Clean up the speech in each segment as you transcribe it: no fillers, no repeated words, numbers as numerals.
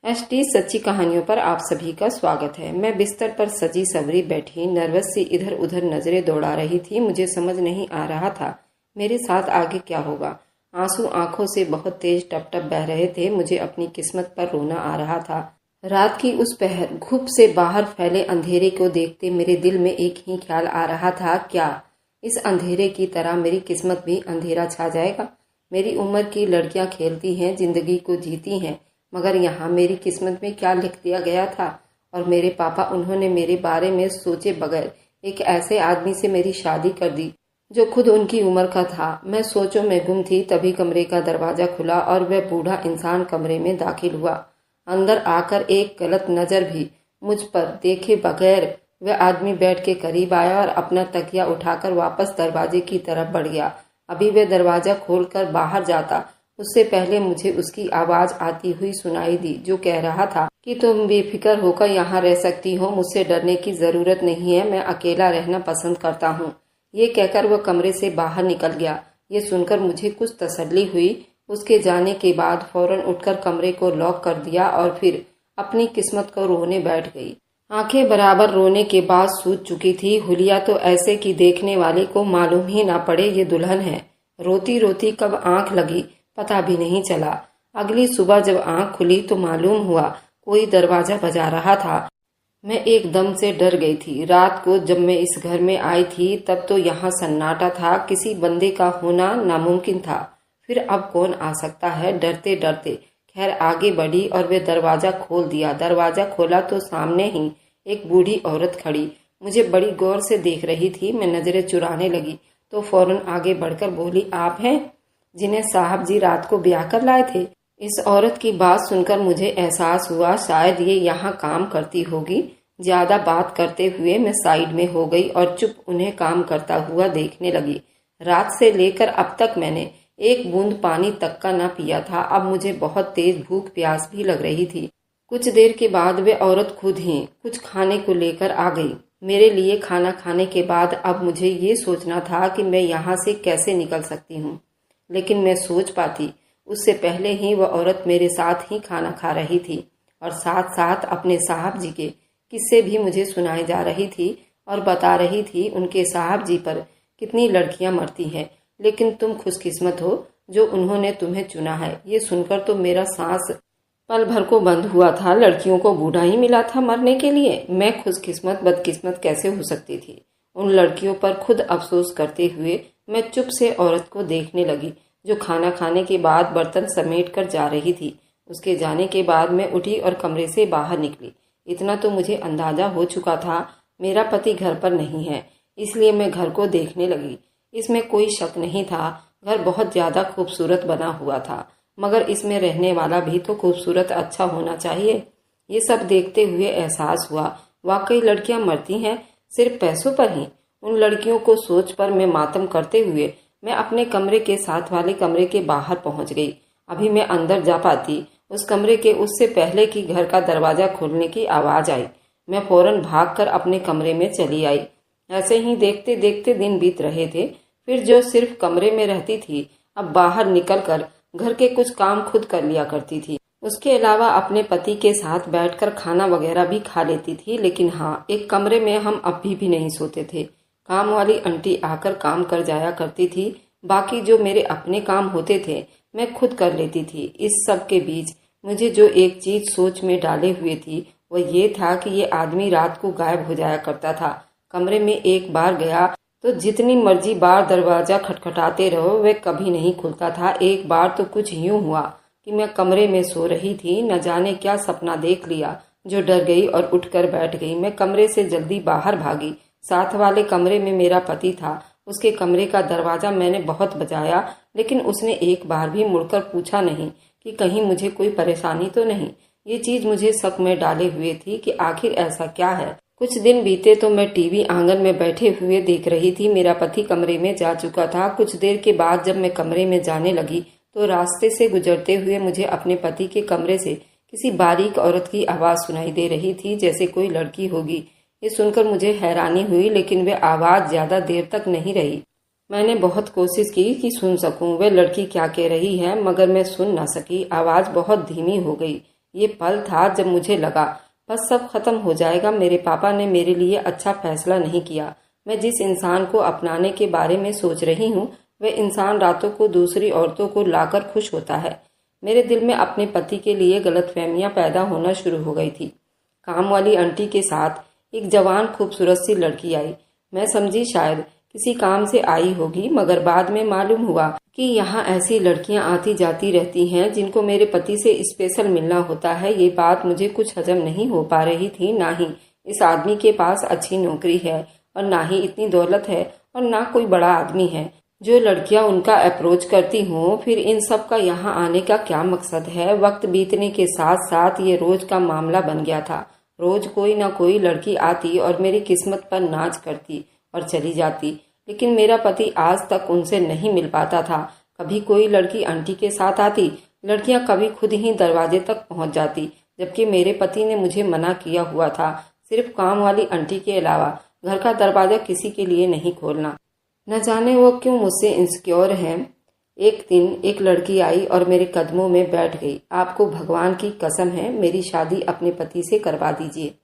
ST सच्ची कहानियों पर आप सभी का स्वागत है। मैं बिस्तर पर सजी सवरी बैठी नर्वस सी इधर उधर नजरें दौड़ा रही थी। मुझे समझ नहीं आ रहा था मेरे साथ आगे क्या होगा। आंसू आंखों से बहुत तेज टप टप बह रहे थे। मुझे अपनी किस्मत पर रोना आ रहा था। रात की उस पहर घुप से बाहर फैले अंधेरे को देखते मेरे दिल में एक ही ख्याल आ रहा था, क्या इस अंधेरे की तरह मेरी किस्मत भी अंधेरा छा जाएगा। मेरी उम्र की लड़कियां खेलती हैं, जिंदगी को जीती हैं, मगर यहाँ मेरी किस्मत में क्या लिख दिया गया था। और मेरे पापा, उन्होंने मेरे बारे में सोचे बगैर एक ऐसे आदमी से मेरी शादी कर दी जो खुद उनकी उम्र का था। मैं सोचों में गुम थी, तभी कमरे का दरवाजा खुला और वह बूढ़ा इंसान कमरे में दाखिल हुआ। अंदर आकर एक गलत नजर भी मुझ पर देखे बगैर वह आदमी बेड के करीब आया और अपना तकिया उठाकर वापस दरवाजे की तरफ बढ़ गया। अभी वह दरवाजा खोलकर बाहर जाता, उससे पहले मुझे उसकी आवाज आती हुई सुनाई दी, जो कह रहा था कि तुम बेफिक्र होकर यहाँ रह सकती हो, मुझसे डरने की जरूरत नहीं है, मैं अकेला रहना पसंद करता हूँ। ये कहकर वह कमरे से बाहर निकल गया। ये सुनकर मुझे कुछ तसल्ली हुई। उसके जाने के बाद फौरन उठकर कमरे को लॉक कर दिया और फिर अपनी किस्मत को रोने बैठ गई। आंखें बराबर रोने के बाद सूज चुकी थी। हुलिया तो ऐसे कि देखने वाले को मालूम ही ना पड़े ये दुल्हन है। रोती रोती कब आंख लगी पता भी नहीं चला। अगली सुबह जब आंख खुली तो मालूम हुआ कोई दरवाजा बजा रहा था। मैं एकदम से डर गई थी। रात को जब मैं इस घर में आई थी तब तो यहाँ सन्नाटा था, किसी बंदे का होना नामुमकिन था। फिर अब कौन आ सकता है। डरते डरते खैर आगे बढ़ी और वे दरवाजा खोल दिया। दरवाजा खोला तो सामने ही एक बूढ़ी औरत खड़ी मुझे बड़ी गौर से देख रही थी। मैं नजरें चुराने लगी तो फौरन आगे बढ़कर बोली, आप हैं जिन्हें साहब जी रात को ब्याह कर लाए थे। इस औरत की बात सुनकर मुझे एहसास हुआ शायद ये यहाँ काम करती होगी। ज्यादा बात करते हुए मैं साइड में हो गई और चुप उन्हें काम करता हुआ देखने लगी। रात से लेकर अब तक मैंने एक बूंद पानी तक का न पिया था। अब मुझे बहुत तेज भूख प्यास भी लग रही थी। कुछ देर के बाद वे औरत खुद ही कुछ खाने को लेकर आ गई। मेरे लिए खाना खाने के बाद अब मुझे ये सोचना था कि मैं यहाँ से कैसे निकल सकती हूँ, लेकिन मैं सोच पाती उससे पहले ही वह औरत मेरे साथ ही खाना खा रही थी और साथ साथ अपने साहब जी के किस्से भी मुझे सुनाए जा रही थी और बता रही थी उनके साहब जी पर कितनी लड़कियां मरती हैं, लेकिन तुम खुशकिस्मत हो जो उन्होंने तुम्हें चुना है। ये सुनकर तो मेरा सांस पल भर को बंद हुआ था। लड़कियों को बूढ़ा ही मिला था मरने के लिए। मैं खुशकिस्मत बदकिस्मत कैसे हो सकती थी। उन लड़कियों पर खुद अफसोस करते हुए मैं चुप से औरत को देखने लगी जो खाना खाने के बाद बर्तन समेट कर जा रही थी। उसके जाने के बाद मैं उठी और कमरे से बाहर निकली। इतना तो मुझे अंदाजा हो चुका था मेरा पति घर पर नहीं है, इसलिए मैं घर को देखने लगी। इसमें कोई शक नहीं था, घर बहुत ज्यादा खूबसूरत बना हुआ था, मगर इसमें रहने वाला भी तो खूबसूरत अच्छा होना चाहिए। ये सब देखते हुए एहसास हुआ वाकई लड़कियां मरती हैं सिर्फ पैसों पर ही। उन लड़कियों को सोच पर मैं मातम करते हुए मैं अपने कमरे के साथ वाले कमरे के बाहर पहुंच गई। अभी मैं अंदर जा पाती उस कमरे के उससे पहले कि घर का दरवाजा खोलने की आवाज आई। मैं फौरन भागकर अपने कमरे में चली आई। ऐसे ही देखते देखते दिन बीत रहे थे। फिर जो सिर्फ कमरे में रहती थी अब बाहर निकलकर घर के कुछ काम खुद कर लिया करती थी। उसके अलावा अपने पति के साथ बैठकर खाना वगैरह भी खा लेती थी। लेकिन हाँ, एक कमरे में हम अभी भी नहीं सोते थे। काम वाली आंटी आकर काम कर जाया करती थी। बाकी जो मेरे अपने काम होते थे मैं खुद कर लेती थी। इस सब के बीच मुझे जो एक चीज सोच में डाले हुए थी वह ये था कि ये आदमी रात को गायब हो जाया करता था। कमरे में एक बार गया तो जितनी मर्जी बार दरवाजा खटखटाते रहो वह कभी नहीं खुलता था। एक बार तो कुछ यूं हुआ कि मैं कमरे में सो रही थी, न जाने क्या सपना देख लिया जो डर गई और उठकर बैठ गई। मैं कमरे से जल्दी बाहर भागी। साथ वाले कमरे में मेरा पति था। उसके कमरे का दरवाजा मैंने बहुत बजाया, लेकिन उसने एक बार भी मुड़कर पूछा नहीं कि कहीं मुझे कोई परेशानी तो नहीं। ये चीज मुझे शक में डाले हुए थी कि आखिर ऐसा क्या है। कुछ दिन बीते तो मैं टीवी आंगन में बैठे हुए देख रही थी। मेरा पति कमरे में जा चुका था। कुछ देर के बाद जब मैं कमरे में जाने लगी तो रास्ते से गुजरते हुए मुझे अपने पति के कमरे से किसी बारीक औरत की आवाज सुनाई दे रही थी, जैसे कोई लड़की होगी। ये सुनकर मुझे हैरानी हुई, लेकिन वह आवाज ज्यादा देर तक नहीं रही। मैंने बहुत कोशिश की कि सुन सकूं वह लड़की क्या कह रही है, मगर मैं सुन न सकी। आवाज बहुत धीमी हो गई। ये पल था जब मुझे लगा बस सब खत्म हो जाएगा। मेरे पापा ने मेरे लिए अच्छा फैसला नहीं किया। मैं जिस इंसान को अपनाने के बारे में सोच रही हूँ वह इंसान रातों को दूसरी औरतों को लाकर खुश होता है। मेरे दिल में अपने पति के लिए गलतफहमियां पैदा होना शुरू हो गई थी। काम वाली आंटी के साथ एक जवान खूबसूरत सी लड़की आई। मैं समझी शायद किसी काम से आई होगी, मगर बाद में मालूम हुआ कि यहाँ ऐसी लड़कियां आती जाती रहती हैं जिनको मेरे पति से स्पेशल मिलना होता है। ये बात मुझे कुछ हजम नहीं हो पा रही थी। ना ही इस आदमी के पास अच्छी नौकरी है और ना ही इतनी दौलत है और ना कोई बड़ा आदमी है जो लड़कियां उनका अप्रोच करती हों। फिर इन सब का यहाँ आने का क्या मकसद है? वक्त बीतने के साथ साथ ये रोज का मामला बन गया था। रोज कोई ना कोई लड़की आती और मेरी किस्मत पर नाच करती और चली जाती, लेकिन मेरा पति आज तक उनसे नहीं मिल पाता था। कभी कोई लड़की आंटी के साथ आती, लड़कियां कभी खुद ही दरवाजे तक पहुंच जाती, जबकि मेरे पति ने मुझे मना किया हुआ था सिर्फ काम वाली आंटी के अलावा घर का दरवाजा किसी के लिए नहीं खोलना। न जाने वो क्यों मुझसे इनसिक्योर हैं। एक दिन एक लड़की आई और मेरे कदमों में बैठ गई। आपको भगवान की कसम है मेरी शादी अपने पति से करवा दीजिए।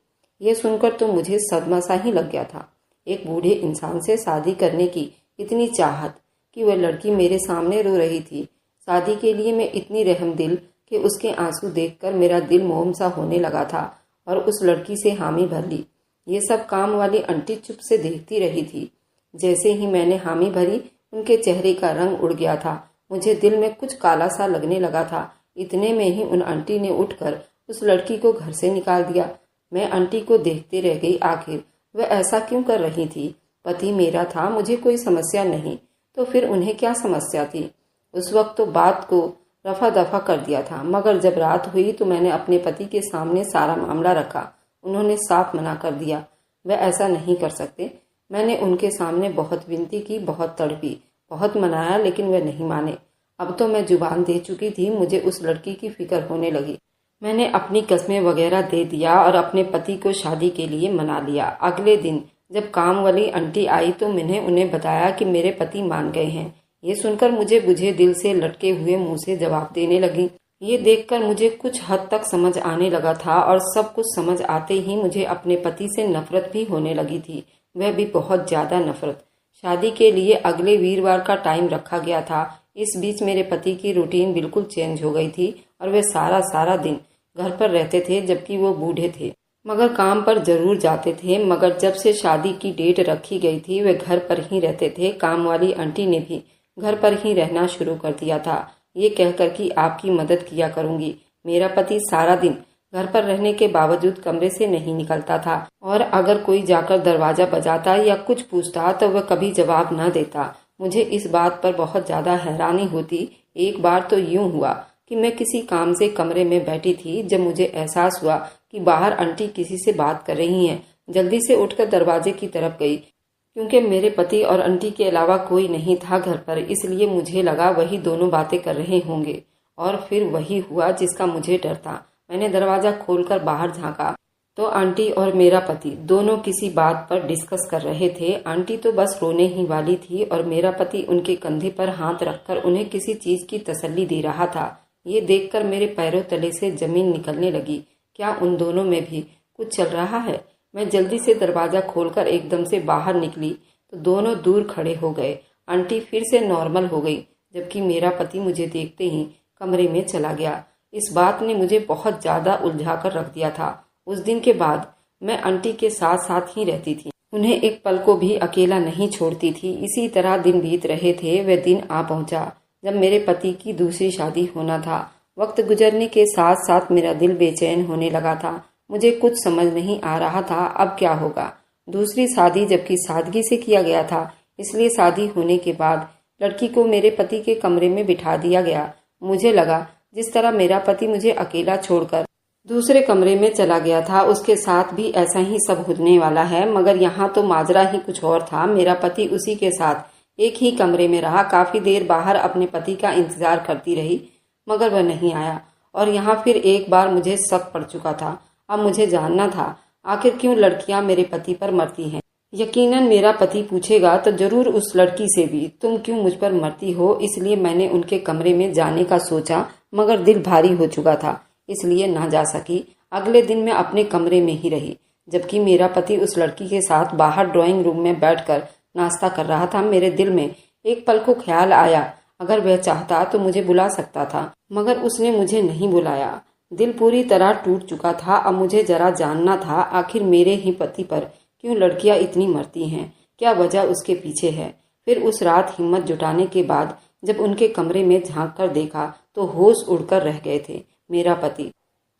ये सुनकर तो मुझे सदमा सा ही लग गया था। एक बूढ़े इंसान से शादी करने की इतनी चाहत कि वह लड़की मेरे सामने रो रही थी। शादी के लिए मैं इतनी रहमदिल कि उसके आंसू देखकर मेरा दिल मोम सा होने लगा था और उस लड़की से हामी भर ली। ये सब काम वाली आंटी चुप से देखती रही थी। जैसे ही मैंने हामी भरी उनके चेहरे का रंग उड़ गया था। मुझे दिल में कुछ काला सा लगने लगा था। इतने में ही उन आंटी ने उठकर उस लड़की को घर से निकाल दिया। मैं आंटी को देखते रह गई। आखिर वह ऐसा क्यों कर रही थी? पति मेरा था, मुझे कोई समस्या नहीं, तो फिर उन्हें क्या समस्या थी? उस वक्त तो बात को रफा दफा कर दिया था, मगर जब रात हुई तो मैंने अपने पति के सामने सारा मामला रखा। उन्होंने साफ मना कर दिया, वह ऐसा नहीं कर सकते। मैंने उनके सामने बहुत विनती की, बहुत तड़पी, बहुत मनाया, लेकिन वह नहीं माने। अब तो मैं जुबान दे चुकी थी। मुझे उस लड़की की फिक्र होने लगी। मैंने अपनी कस्में वगैरह दे दिया और अपने पति को शादी के लिए मना लिया। अगले दिन जब काम वाली आंटी आई तो मैंने उन्हें बताया कि मेरे पति मान गए हैं। ये सुनकर मुझे बुझे दिल से लटके हुए मुंह से जवाब देने लगी। ये देखकर मुझे कुछ हद तक समझ आने लगा था और सब कुछ समझ आते ही मुझे अपने पति से नफरत भी होने लगी थी, वह भी बहुत ज्यादा नफरत। शादी के लिए अगले वीरवार का टाइम रखा गया था। इस बीच मेरे पति की रूटीन बिल्कुल चेंज हो गई थी और वे सारा दिन घर पर रहते थे, जबकि वो बूढ़े थे मगर काम पर जरूर जाते थे। मगर जब से शादी की डेट रखी गई थी वे घर पर ही रहते थे। काम वाली आंटी ने भी घर पर ही रहना शुरू कर दिया था, ये कहकर कि आपकी मदद किया करूंगी। मेरा पति सारा दिन घर पर रहने के बावजूद कमरे से नहीं निकलता था और अगर कोई जाकर दरवाजा बजाता या कुछ पूछता तो वह कभी जवाब न देता। मुझे इस बात पर बहुत ज्यादा हैरानी होती। एक बार तो यूं हुआ कि मैं किसी काम से कमरे में बैठी थी जब मुझे एहसास हुआ कि बाहर आंटी किसी से बात कर रही हैं। जल्दी से उठकर दरवाजे की तरफ गई, क्योंकि मेरे पति और आंटी के अलावा कोई नहीं था घर पर, इसलिए मुझे लगा वही दोनों बातें कर रहे होंगे। और फिर वही हुआ जिसका मुझे डर था। मैंने दरवाजा खोलकर बाहर झांका तो आंटी और मेरा पति दोनों किसी बात पर डिस्कस कर रहे थे। आंटी तो बस रोने ही वाली थी और मेरा पति उनके कंधे पर हाथ रखकर उन्हें किसी चीज की तसल्ली दे रहा था। ये देखकर मेरे पैरों तले से जमीन निकलने लगी। क्या उन दोनों में भी कुछ चल रहा है? मैं जल्दी से दरवाजा खोलकर एकदम से बाहर निकली तो दोनों दूर खड़े हो गए। आंटी फिर से नॉर्मल हो गई, जबकि मेरा पति मुझे देखते ही कमरे में चला गया। इस बात ने मुझे बहुत ज्यादा उलझा कर रख दिया था। उस दिन के बाद मैं आंटी के साथ साथ ही रहती थी, उन्हें एक पल को भी अकेला नहीं छोड़ती थी। इसी तरह दिन बीत रहे थे। वह दिन आ पहुंचा जब मेरे पति की दूसरी शादी होना था। वक्त गुजरने के साथ साथ मेरा दिल बेचैन होने लगा था। मुझे कुछ समझ नहीं आ रहा था अब क्या होगा। दूसरी शादी जबकि सादगी से किया गया था, इसलिए शादी होने के बाद लड़की को मेरे पति के कमरे में बिठा दिया गया। मुझे लगा जिस तरह मेरा पति मुझे अकेला छोड़कर दूसरे कमरे में चला गया था, उसके साथ भी ऐसा ही सब होने वाला है। मगर यहाँ तो माजरा ही कुछ और था। मेरा पति उसी के साथ एक ही कमरे में रहा। काफी देर बाहर अपने पति का इंतजार करती रही, मगर वह नहीं आया। और यहाँ फिर एक बार मुझे शक पड़ चुका था। अब मुझे जानना था आखिर क्यों लड़कियां मेरे पति पर मरती हैं। यकीनन मेरा पति पूछेगा तो जरूर उस लड़की से भी, तुम क्यों मुझ पर मरती हो। इसलिए मैंने उनके कमरे में जाने का सोचा, मगर दिल भारी हो चुका था। इसलिए ना जा सकी। अगले दिन मैं अपने कमरे में ही रही, जबकि मेरा पति उस लड़की के साथ बाहर ड्राइंग रूम में बैठकर नाश्ता कर रहा था। मेरे दिल में एक पल को ख्याल आया, अगर वह चाहता तो मुझे बुला सकता था, मगर उसने मुझे नहीं बुलाया। दिल पूरी तरह टूट चुका था। अब मुझे जरा जानना था, आखिर मेरे ही पति पर क्यों लड़कियां इतनी मरती हैं, क्या वजह उसके पीछे है। फिर उस रात हिम्मत जुटाने के बाद जब उनके कमरे में झांक कर देखा तो होश उड़कर रह गए थे। मेरा पति।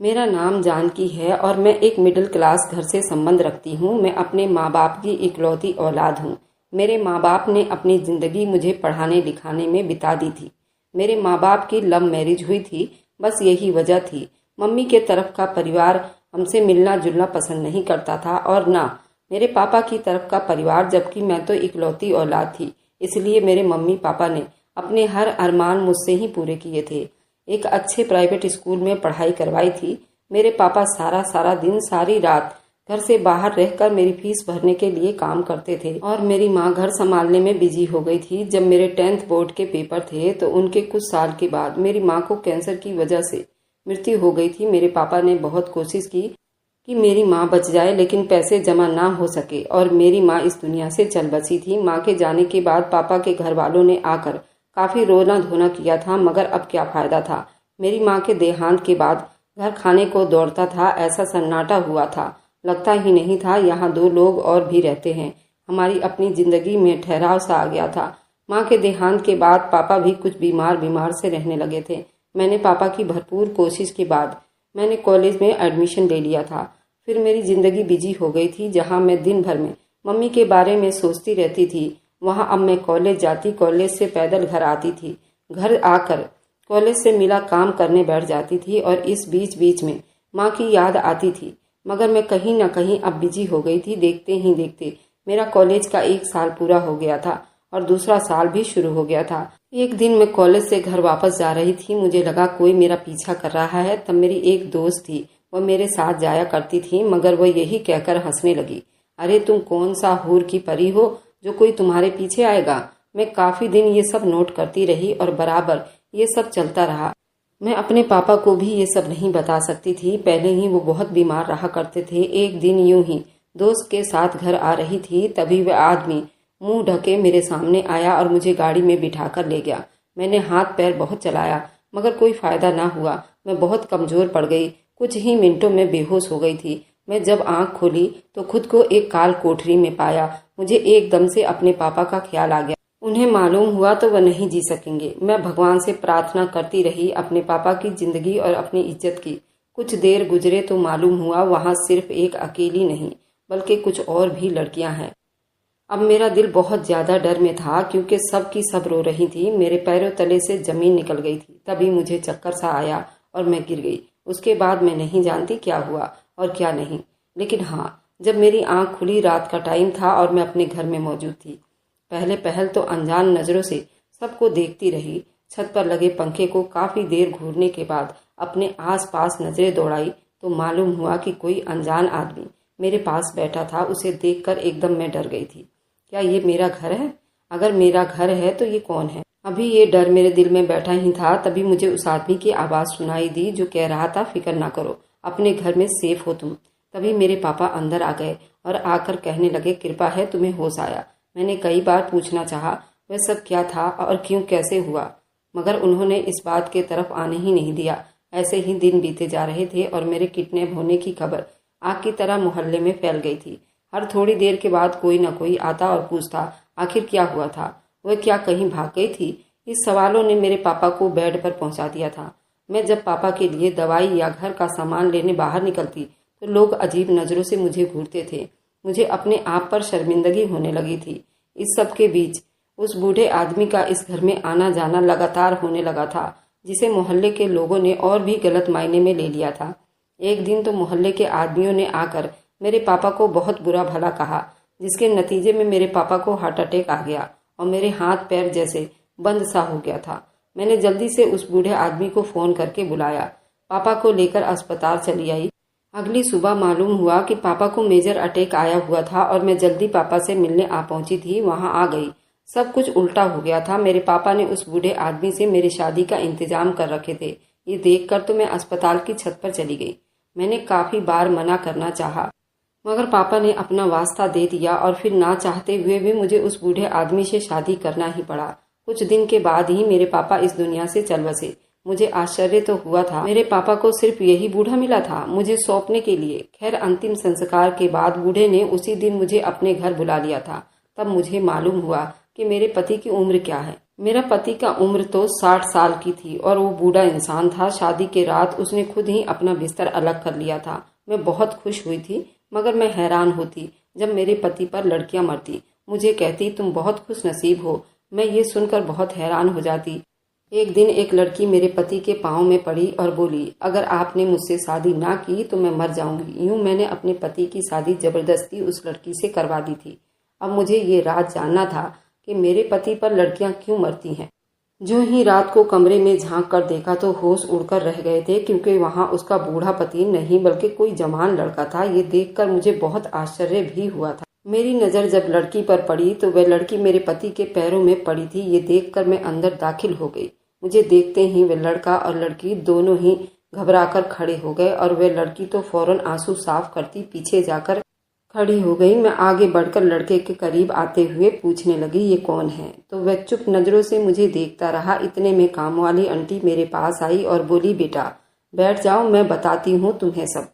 मेरा नाम जानकी है और मैं एक मिडिल क्लास घर से संबंध रखती हूँ। मैं अपने माँ बाप की इकलौती औलाद हूँ। मेरे माँ बाप ने अपनी जिंदगी मुझे पढ़ाने लिखाने में बिता दी थी। मेरे माँ बाप की लव मैरिज हुई थी, बस यही वजह थी। मम्मी के तरफ का परिवार हमसे मिलना जुलना पसंद नहीं करता था और ना मेरे पापा की तरफ का परिवार, जबकि मैं तो इकलौती औलाद थी। इसलिए मेरे मम्मी पापा ने अपने हर अरमान मुझसे ही पूरे किए थे। एक अच्छे प्राइवेट स्कूल में पढ़ाई करवाई थी। मेरे पापा सारा सारा दिन सारी रात घर से बाहर रहकर मेरी फीस भरने के लिए काम करते थे और मेरी माँ घर संभालने में बिजी हो गई थी। जब मेरे 10th बोर्ड के पेपर थे तो उनके कुछ साल के बाद मेरी माँ को कैंसर की वजह से मृत्यु हो गई थी। मेरे पापा ने बहुत कोशिश की कि मेरी माँ बच जाए, लेकिन पैसे जमा ना हो सके और मेरी माँ इस दुनिया से चल बसी थी। माँ के जाने के बाद पापा के घर वालों ने आकर काफी रोना धोना किया था, मगर अब क्या फायदा था। मेरी माँ के देहांत के बाद घर खाने को दौड़ता था, ऐसा सन्नाटा हुआ था, लगता ही नहीं था यहाँ 2 लोग और भी रहते हैं। हमारी अपनी जिंदगी में ठहराव सा आ गया था। माँ के देहांत के बाद पापा भी कुछ बीमार से रहने लगे थे। मैंने पापा की भरपूर कोशिश के बाद मैंने कॉलेज में एडमिशन ले लिया था। फिर मेरी जिंदगी बिजी हो गई थी। जहाँ मैं दिन भर में मम्मी के बारे में सोचती रहती थी, वहाँ अब मैं कॉलेज जाती, कॉलेज से पैदल घर आती थी, घर आकर कॉलेज से मिला काम करने बैठ जाती थी और इस बीच बीच में माँ की याद आती थी। मगर मैं कहीं ना कहीं अब बिजी हो गई थी। देखते ही देखते मेरा कॉलेज का 1 साल पूरा हो गया था और दूसरा साल भी शुरू हो गया था। एक दिन मैं कॉलेज से घर वापस जा रही थी। मुझे लगा कोई मेरा पीछा कर रहा है। तब मेरी एक दोस्त थी, वह मेरे साथ जाया करती थी, मगर वह यही कहकर हंसने लगी, अरे तुम कौन सा हूर की परी हो जो कोई तुम्हारे पीछे आएगा। मैं काफी दिन ये सब नोट करती रही और बराबर ये सब चलता रहा। मैं अपने पापा को भी ये सब नहीं बता सकती थी। पहले ही वो बहुत बीमार रहा करते थे। एक दिन यूं ही दोस्त के साथ घर आ रही थी, तभी वह आदमी मुंह ढके मेरे सामने आया और मुझे गाड़ी में बिठाकर ले गया। मैंने हाथ पैर बहुत चलाया, मगर कोई फायदा ना हुआ। मैं बहुत कमजोर पड़ गई, कुछ ही मिनटों में बेहोश हो गई थी। मैं जब आंख खोली तो खुद को एक काल कोठरी में पाया। मुझे एकदम से अपने पापा का ख्याल आ गया। उन्हें मालूम हुआ तो वह नहीं जी सकेंगे। मैं भगवान से प्रार्थना करती रही अपने पापा की जिंदगी और अपनी इज्जत की। कुछ देर गुजरे तो मालूम हुआ वहां सिर्फ एक अकेली नहीं बल्कि कुछ और भी लड़कियां हैं। अब मेरा दिल बहुत ज्यादा डर में था, क्योंकि सब की सब रो रही थी। मेरे पैरों तले से जमीन निकल गई थी। तभी मुझे चक्कर सा आया और मैं गिर गई। उसके बाद मैं नहीं जानती क्या हुआ और क्या नहीं, लेकिन हाँ, जब मेरी आंख खुली रात का टाइम था और मैं अपने घर में मौजूद थी। पहले पहल तो अनजान नजरों से सबको देखती रही। छत पर लगे पंखे को काफी देर घूरने के बाद अपने आसपास नजरें दौड़ाई तो मालूम हुआ कि कोई अनजान आदमी मेरे पास बैठा था। उसे देखकर एकदम मैं डर गई थी। क्या ये मेरा घर है? अगर मेरा घर है तो ये कौन है? अभी ये डर मेरे दिल में बैठा ही था, तभी मुझे उस आदमी की आवाज सुनाई दी जो कह रहा था, फिक्र ना करो, अपने घर में सेफ हो तुम। तभी मेरे पापा अंदर आ गए और आकर कहने लगे, कृपा है तुम्हें होश आया। मैंने कई बार पूछना चाहा वह सब क्या था और क्यों कैसे हुआ, मगर उन्होंने इस बात के तरफ आने ही नहीं दिया। ऐसे ही दिन बीते जा रहे थे और मेरे किडनैप होने की खबर आग की तरह मोहल्ले में फैल गई थी। हर थोड़ी देर के बाद कोई न कोई आता और पूछता आखिर क्या हुआ था, वह क्या कहीं भाग गई थी। इस सवालों ने मेरे पापा को बेड पर पहुंचा दिया था। मैं जब पापा के लिए दवाई या घर का सामान लेने बाहर निकलती तो लोग अजीब नजरों से मुझे घूरते थे। मुझे अपने आप पर शर्मिंदगी होने लगी थी। इस सब के बीच उस बूढ़े आदमी का इस घर में आना जाना लगातार होने लगा था, जिसे मोहल्ले के लोगों ने और भी गलत मायने में ले लिया था। एक दिन तो मोहल्ले के आदमियों ने आकर मेरे पापा को बहुत बुरा भला कहा, जिसके नतीजे में मेरे पापा को हार्ट अटैक आ गया और मेरे हाथ पैर जैसे बंद सा हो गया था। मैंने जल्दी से उस बूढ़े आदमी को फोन करके बुलाया। पापा को लेकर अस्पताल चली आई। अगली सुबह मालूम हुआ कि पापा को मेजर अटैक आया हुआ था और मैं जल्दी पापा से मिलने आ पहुंची थी। वहां आ गई, सब कुछ उल्टा हो गया था। मेरे पापा ने उस बूढ़े आदमी से मेरी शादी का इंतजाम कर रखे थे। ये देखकर तो मैं अस्पताल की छत पर चली गई। मैंने काफी बार मना करना चाहा, मगर पापा ने अपना वास्ता दे दिया और फिर ना चाहते हुए भी मुझे उस बूढ़े आदमी से शादी करना ही पड़ा। कुछ दिन के बाद ही मेरे पापा इस दुनिया से चल बसे। मुझे आश्चर्य तो हुआ था, मेरे पापा को सिर्फ यही बूढ़ा मिला था मुझे सौंपने के लिए। खैर, अंतिम संस्कार के बाद बूढ़े ने उसी दिन मुझे अपने घर बुला लिया था। तब मुझे मालूम हुआ कि मेरे पति की उम्र क्या है। मेरा पति का उम्र तो 60 साल की थी और वो बूढ़ा इंसान था। शादी के रात उसने खुद ही अपना बिस्तर अलग कर लिया था। मैं बहुत खुश हुई थी, मगर मैं हैरान होती जब मेरे पति पर लड़कियां मरती। मुझे कहती, तुम बहुत खुश नसीब हो। मैं ये सुनकर बहुत हैरान हो जाती। एक दिन एक लड़की मेरे पति के पाँव में पड़ी और बोली, अगर आपने मुझसे शादी ना की तो मैं मर जाऊंगी। यूं मैंने अपने पति की शादी जबरदस्ती उस लड़की से करवा दी थी। अब मुझे ये राज जानना था कि मेरे पति पर लड़कियां क्यों मरती हैं। जो ही रात को कमरे में झांक कर देखा तो होश उड़कर रह गए थे, क्योंकि वहां उसका बूढ़ा पति नहीं बल्कि कोई जवान लड़का था। ये देखकर मुझे बहुत आश्चर्य भी हुआ था। मेरी नजर जब लड़की पर पड़ी तो वह लड़की मेरे पति के पैरों में पड़ी थी। ये देखकर मैं अंदर दाखिल हो गई। मुझे देखते ही वह लड़का और लड़की दोनों ही घबराकर खड़े हो गए और वह लड़की तो फौरन आंसू साफ करती पीछे जाकर खड़ी हो गई। मैं आगे बढ़कर लड़के के करीब आते हुए पूछने लगी, ये कौन है? तो वह चुप नजरों से मुझे देखता रहा। इतने में काम वाली आंटी मेरे पास आई और बोली, बेटा बैठ जाओ, मैं बताती हूँ तुम्हें सब।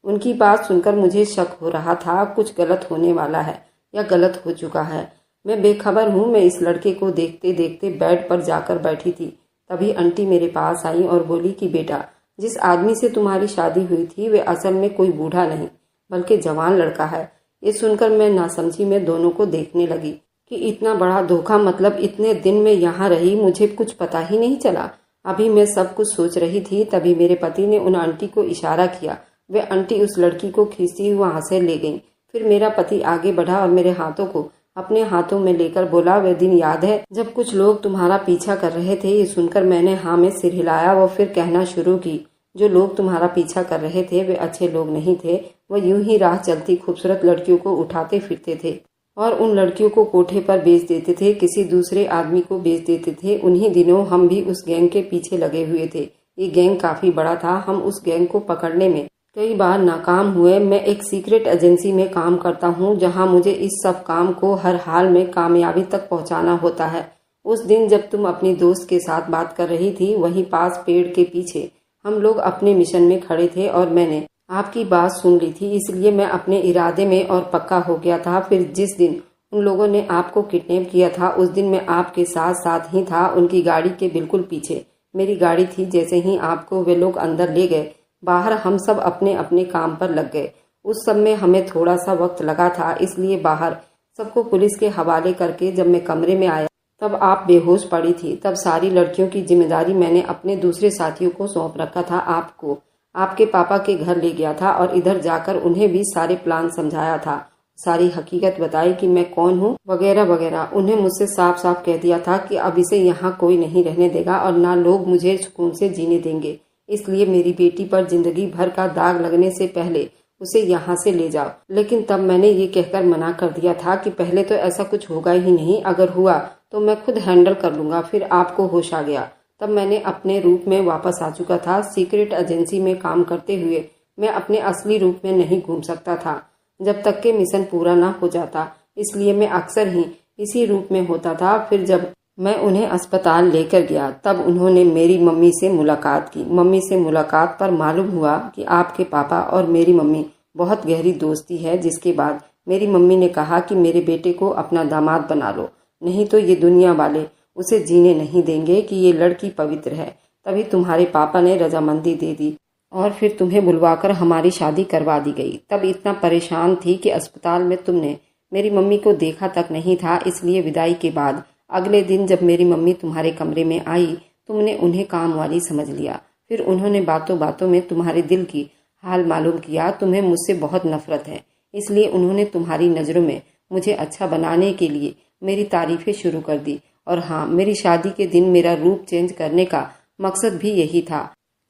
उनकी बात सुनकर मुझे शक हो रहा था, कुछ गलत होने वाला है या गलत हो चुका है। मैं बेखबर हूँ। मैं इस लड़के को देखते देखते बेड पर जाकर बैठी थी। तभी आंटी मेरे पास आई और बोली कि बेटा, जिस आदमी से तुम्हारी शादी हुई थी वे असल में कोई बूढ़ा नहीं बल्कि जवान लड़का है। ये सुनकर मैं नासमझी में दोनों को देखने लगी कि इतना बड़ा धोखा, मतलब इतने दिन में यहाँ रही मुझे कुछ पता ही नहीं चला। अभी मैं सब कुछ सोच रही थी, तभी मेरे पति ने उन आंटी को इशारा किया। वे आंटी उस लड़की को खींचती हुई वहां से ले गई। फिर मेरा पति आगे बढ़ा और मेरे हाथों को अपने हाथों में लेकर बोला, वह दिन याद है जब कुछ लोग तुम्हारा पीछा कर रहे थे? ये सुनकर मैंने हाँ में सिर हिलाया। वो फिर कहना शुरू की, जो लोग तुम्हारा पीछा कर रहे थे वे अच्छे लोग नहीं थे। वह यूं ही राह चलती खूबसूरत लड़कियों को उठाते फिरते थे और उन लड़कियों को कोठे पर बेच देते थे, किसी दूसरे आदमी को बेच देते थे। उन्हीं दिनों हम भी उस गैंग के पीछे लगे हुए थे। ये गैंग काफी बड़ा था। हम उस गैंग को पकड़ने में कई बार नाकाम हुए। मैं एक सीक्रेट एजेंसी में काम करता हूँ, जहाँ मुझे इस सब काम को हर हाल में कामयाबी तक पहुँचाना होता है। उस दिन जब तुम अपनी दोस्त के साथ बात कर रही थी, वहीं पास पेड़ के पीछे हम लोग अपने मिशन में खड़े थे और मैंने आपकी बात सुन ली थी, इसलिए मैं अपने इरादे में और पक्का हो गया था। फिर जिस दिन उन लोगों ने आपको किडनैप किया था, उस दिन मैं आपके साथ साथ ही था, उनकी गाड़ी के बिल्कुल पीछे मेरी गाड़ी थी। जैसे ही आपको वे लोग अंदर ले गए, बाहर हम सब अपने अपने काम पर लग गए। उस सब में हमें थोड़ा सा वक्त लगा था, इसलिए बाहर सबको पुलिस के हवाले करके जब मैं कमरे में आया तब आप बेहोश पड़ी थी। तब सारी लड़कियों की जिम्मेदारी मैंने अपने दूसरे साथियों को सौंप रखा था। आपको आपके पापा के घर ले गया था और इधर जाकर उन्हें भी सारे प्लान समझाया था, सारी हकीकत बताई कि मैं कौन हूँ वगैरह वगैरह। उन्हें मुझसे साफ साफ कह दिया था कि अब इसे यहाँ कोई नहीं रहने देगा और ना लोग मुझे सुकून से जीने देंगे। इसलिए मेरी बेटी पर जिंदगी भर का दाग लगने से पहले उसे यहाँ से ले जाओ। लेकिन तब मैंने ये कहकर मना कर दिया था कि पहले तो ऐसा कुछ होगा ही नहीं, अगर हुआ तो मैं खुद हैंडल कर लूंगा। फिर आपको होश आ गया, तब मैंने अपने रूप में वापस आ चुका था। सीक्रेट एजेंसी में काम करते हुए मैं अपने असली रूप में नहीं घूम सकता था जब तक के मिशन पूरा ना हो जाता, इसलिए मैं अक्सर ही इसी रूप में होता था। फिर जब मैं उन्हें अस्पताल लेकर गया तब उन्होंने मेरी मम्मी से मुलाकात की। मम्मी से मुलाकात पर मालूम हुआ कि आपके पापा और मेरी मम्मी बहुत गहरी दोस्ती है, जिसके बाद मेरी मम्मी ने कहा कि मेरे बेटे को अपना दामाद बना लो, नहीं तो ये दुनिया वाले उसे जीने नहीं देंगे कि ये लड़की पवित्र है। तभी तुम्हारे पापा ने रजामंदी दे दी और फिर तुम्हें बुलवाकर हमारी शादी करवा दी गई। तब इतना परेशान थी कि अस्पताल में तुमने मेरी मम्मी को देखा तक नहीं था, इसलिए विदाई के बाद अगले दिन जब मेरी मम्मी तुम्हारे कमरे में आई, तुमने उन्हें काम वाली समझ लिया। फिर उन्होंने बातों बातों में तुम्हारे दिल की हाल मालूम किया। तुम्हें मुझसे बहुत नफरत है, इसलिए उन्होंने तुम्हारी नज़रों में मुझे अच्छा बनाने के लिए मेरी तारीफें शुरू कर दी। और हाँ, मेरी शादी के दिन मेरा रूप चेंज करने का मकसद भी यही था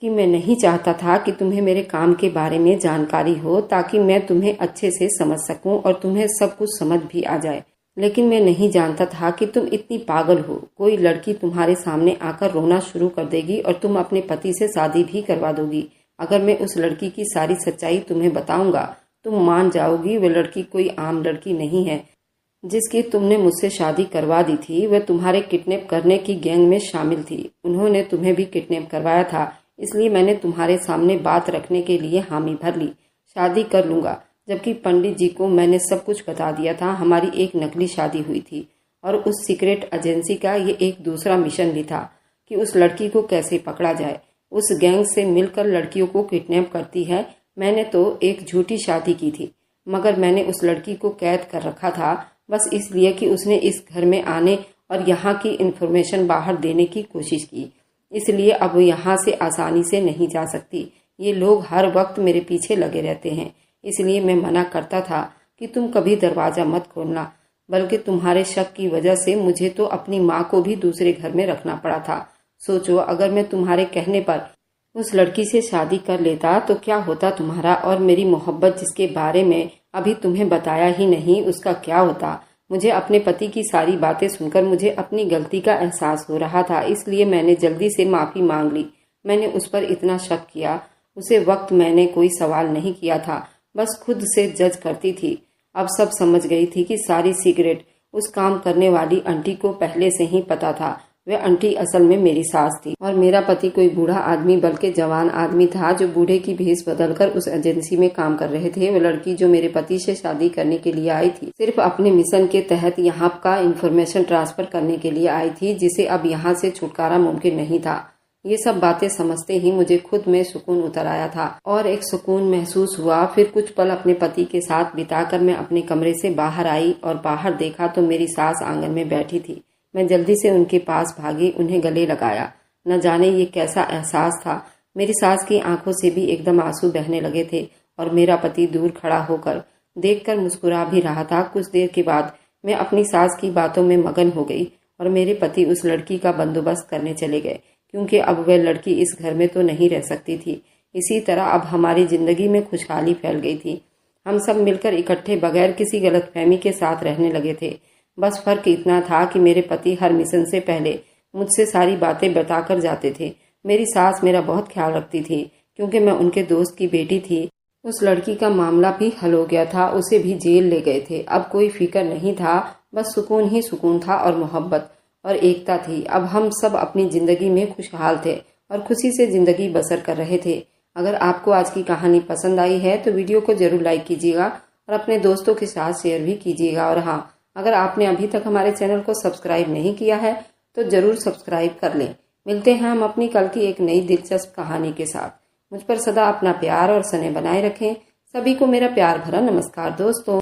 कि मैं नहीं चाहता था कि तुम्हें मेरे काम के बारे में जानकारी हो, ताकि मैं तुम्हें अच्छे से समझ सकूं और तुम्हें सब कुछ समझ भी आ जाए। लेकिन मैं नहीं जानता था कि तुम इतनी पागल हो। कोई लड़की तुम्हारे सामने आकर रोना शुरू कर देगी और तुम अपने पति से शादी भी करवा दोगी। अगर मैं उस लड़की की सारी सच्चाई तुम्हें बताऊंगा, तुम मान जाओगी वह लड़की कोई आम लड़की नहीं है। जिसकी तुमने मुझसे शादी करवा दी थी वह तुम्हारे किडनैप करने की गैंग में शामिल थी। उन्होंने तुम्हें भी किडनैप करवाया था, इसलिए मैंने तुम्हारे सामने बात रखने के लिए हामी भर ली। शादी कर लूंगा। जबकि पंडित जी को मैंने सब कुछ बता दिया था। हमारी एक नकली शादी हुई थी और उस सीक्रेट एजेंसी का ये एक दूसरा मिशन भी था कि उस लड़की को कैसे पकड़ा जाए। उस गैंग से मिलकर लड़कियों को किडनैप करती है। मैंने तो एक झूठी शादी की थी, मगर मैंने उस लड़की को कैद कर रखा था बस इसलिए कि उसने इस घर में आने और यहाँ की इन्फॉर्मेशन बाहर देने की कोशिश की। इसलिए अब यहाँ से आसानी से नहीं जा सकती। ये लोग हर वक्त मेरे पीछे लगे रहते हैं। इसलिए मैं मना करता था कि तुम कभी दरवाजा मत खोलना, बल्कि तुम्हारे शक की वजह से मुझे तो अपनी माँ को भी दूसरे घर में रखना पड़ा था। सोचो, अगर मैं तुम्हारे कहने पर उस लड़की से शादी कर लेता तो क्या होता तुम्हारा और मेरी मोहब्बत, जिसके बारे में अभी तुम्हें बताया ही नहीं, उसका क्या होता। मुझे अपने पति की सारी बातें सुनकर मुझे अपनी गलती का एहसास हो रहा था, इसलिए मैंने जल्दी से माफ़ी मांग ली। मैंने उस पर इतना शक किया। उसे वक्त मैंने कोई सवाल नहीं किया था, बस खुद से जज करती थी। अब सब समझ गई थी कि सारी सीक्रेट उस काम करने वाली आंटी को पहले से ही पता था। वह आंटी असल में मेरी सास थी और मेरा पति कोई बूढ़ा आदमी बल्कि जवान आदमी था जो बूढ़े की भेष बदलकर उस एजेंसी में काम कर रहे थे। वह लड़की जो मेरे पति से शादी करने के लिए आई थी, सिर्फ अपने मिशन के तहत यहाँ का इंफॉर्मेशन ट्रांसफर करने के लिए आई थी, जिसे अब यहाँ से छुटकारा मुमकिन नहीं था। ये सब बातें समझते ही मुझे खुद में सुकून उतर आया था और एक सुकून महसूस हुआ। फिर कुछ पल अपने पति के साथ बिताकर मैं अपने कमरे से बाहर आई और बाहर देखा तो मेरी सास आंगन में बैठी थी। मैं जल्दी से उनके पास भागी, उन्हें गले लगाया। न जाने ये कैसा एहसास था। मेरी सास की आंखों से भी एकदम आंसू बहने लगे थे और मेरा पति दूर खड़ा होकर देखकर मुस्कुरा भी रहा था। कुछ देर के बाद मैं अपनी सास की बातों में मगन हो गई और मेरे पति उस लड़की का बंदोबस्त करने चले गए, क्योंकि अब वह लड़की इस घर में तो नहीं रह सकती थी। इसी तरह अब हमारी जिंदगी में खुशहाली फैल गई थी। हम सब मिलकर इकट्ठे बगैर किसी गलतफहमी के साथ रहने लगे थे। बस फर्क इतना था कि मेरे पति हर मिशन से पहले मुझसे सारी बातें बताकर जाते थे। मेरी सास मेरा बहुत ख्याल रखती थी, क्योंकि मैं उनके दोस्त की बेटी थी। उस लड़की का मामला भी हल हो गया था, उसे भी जेल ले गए थे। अब कोई फिक्र नहीं था, बस सुकून ही सुकून था और मोहब्बत और एकता थी। अब हम सब अपनी जिंदगी में खुशहाल थे और खुशी से जिंदगी बसर कर रहे थे। अगर आपको आज की कहानी पसंद आई है तो वीडियो को जरूर लाइक कीजिएगा और अपने दोस्तों के साथ शेयर भी कीजिएगा। और हाँ, अगर आपने अभी तक हमारे चैनल को सब्सक्राइब नहीं किया है तो जरूर सब्सक्राइब कर लें। मिलते हैं हम अपनी कल की एक नई दिलचस्प कहानी के साथ। मुझ पर सदा अपना प्यार और स्नेह बनाए रखें। सभी को मेरा प्यार भरा नमस्कार दोस्तों।